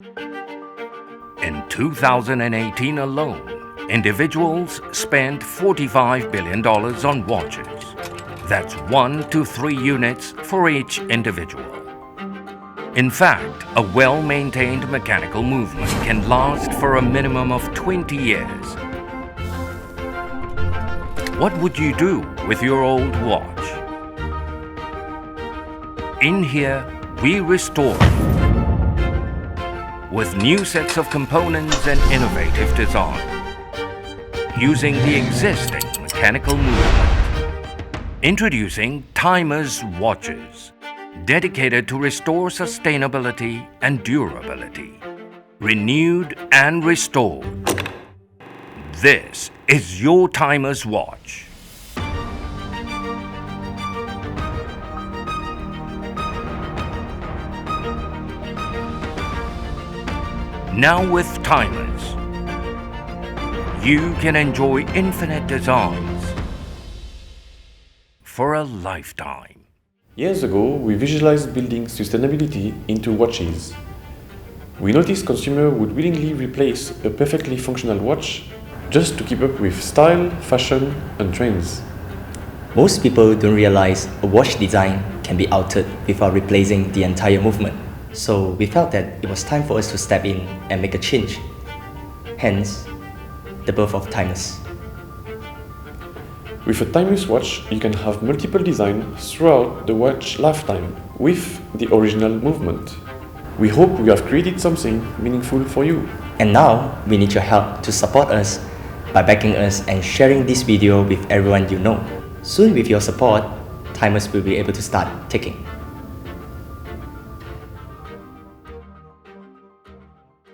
In 2018 alone, individuals spent $45 billion on watches. That's 1 to 3 units for each individual. In fact, a well-maintained mechanical movement can last for a minimum of 20 years. What would you do with your old watch? In here, we restore with new sets of components and innovative design, using the existing mechanical movement. Introducing TIMUS watches, dedicated to restore sustainability and durability, renewed and restored. This is your TIMUS watch. Now with TIMUS, you can enjoy infinite designs for a lifetime. Years ago, we visualized building sustainability into watches. We noticed consumers would willingly replace a perfectly functional watch just to keep up with style, fashion, and trends. Most people don't realize a watch design can be altered without replacing the entire movement. So we felt that it was time for us to step in and make a change. Hence, the birth of TIMUS. With a TIMUS watch, you can have multiple designs throughout the watch lifetime with the original movement. We hope we have created something meaningful for you. And now, we need your help to support us by backing us and sharing this video with everyone you know. Soon with your support, TIMUS will be able to start ticking.